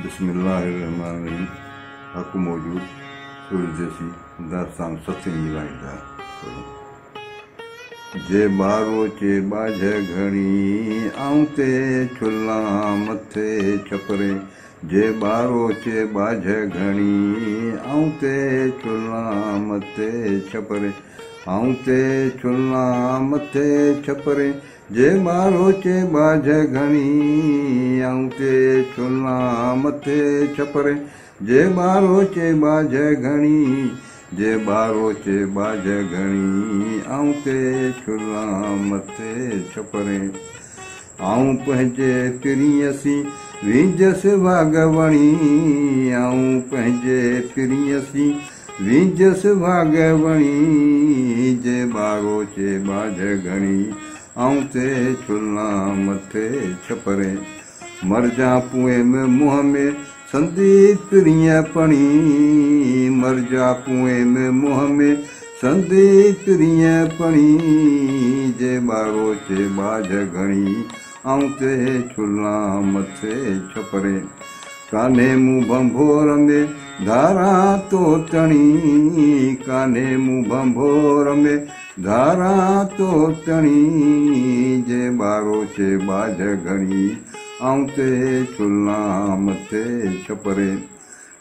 बिस्मिल्लाहिर्रहमानिर्रहीम। हक़ मौजूद सूरजसी दास्तान सतवीं लाइन जे ॿारो चे बाझ घणी आऊं ते छुल्ला मथे छपरे जे ॿारो चे बाझ घणी आऊं ते छुल्ला मथे छपरे आऊं ते छुल्ला मथे छपरे जे ॿारो चे बाझ घणी आऊं ते छुल्ला मथे छपरे जे ॿारो चे बाझ घणी जे ॿारो चे बाझ घणी आऊं ते छुल्ला मथे छपरे आऊं पंहिंजे पिरीअसी विझसि भागवणी आऊं पंहिंजे पिरीअसी विझसि भागवणी जे ॿारो चे बाझ घणी आऊं ते छुल्ला मथे छपरे मरजा पुए में मुंहं में संदी पिरीअ पणी मरजा पुए में मुंहं में संदी पिरीअ पणी जे ॿारो चे बाझ घणी आऊं ते छुल्ला मथे छपरे कान्हे मूं भंभोर में धारा तो तणी कान्हे मूं भंभोर में धारा तो तणी जे ॿारो चे बाझ घणी आऊं ते छुल्ला मथे छपरे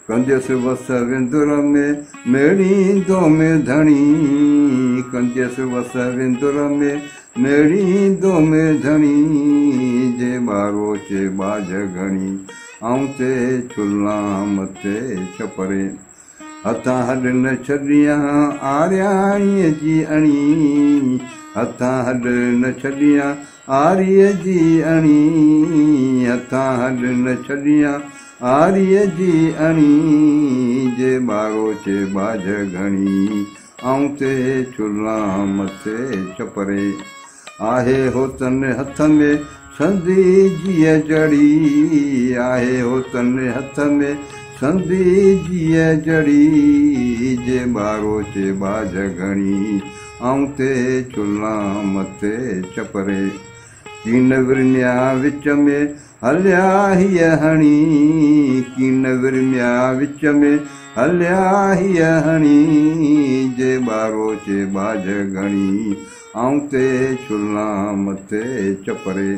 कंजसि वस विंदुर में मेड़ींदो में धणी कंजसि वस विंदुर में मेड़ींदो में धणी जे ॿारो चे बाझ घणी आऊं ते छुल्ला मथे छपरे हथां हॾ न छॾियां आरियाणीअ जी अणी हथां हॾ न छॾियां आरीअ जी अणी हथां हॾ न छॾियां आरीअ जी अणी जे ॿारो चे बाझ घणी आऊं ते छुल्ला मथे छपरे आहे हो तन हथ में संदी जीअ जड़ी आहे हो तन हथ में संदी जीअ जड़ी जे ॿारो चे बाझ घणी आऊं ते छुल्ला मथे छपरे कीन विरमिया विच में हलिया हीअ हणी कीन विरमिया विच में हलिया हीअ हणी जे ॿारो चे बाझ घणी आऊं ते छुल्ला मथे छपरे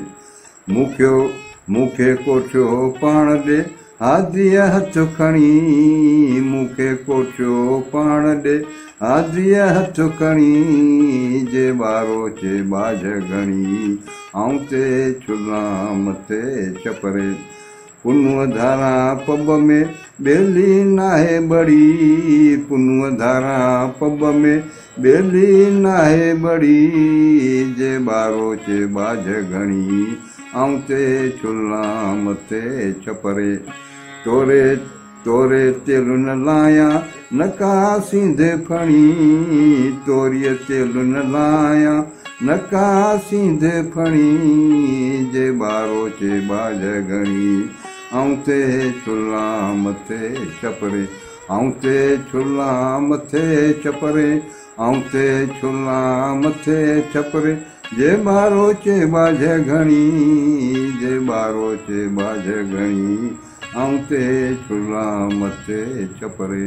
मूंखे कोठियो पाण ॾे हादीअ हथ खणी मूंखे कोठियो पाण ॾे हादीअ हथ खणी जे ॿारो चे बाझ घणी आऊं ते छुल्ला मथे छपरे पुनुअ धारा पब में ॿेली नाहे बड़ी पुनुअ धारा पब में ॿेली नाहे बड़ी जे ॿारो चे बाझ घणी आऊं ते छुल्ला मथे छपरे तोरे तेल न लायां नका सींधे फणी तोरीअ तेल न लायां नका सींधे फणी जे ॿारो चे बाझ घणी आऊं ते छुल्ला मथे छपरे आऊं ते छुल्ला मथे छपरे आऊं ते छुल्ला मथे छपरे जे ॿारो चे बाझ घणी जे ॿारो चे बाझ घणी आऊं ते छुल्ला मथे छपरे।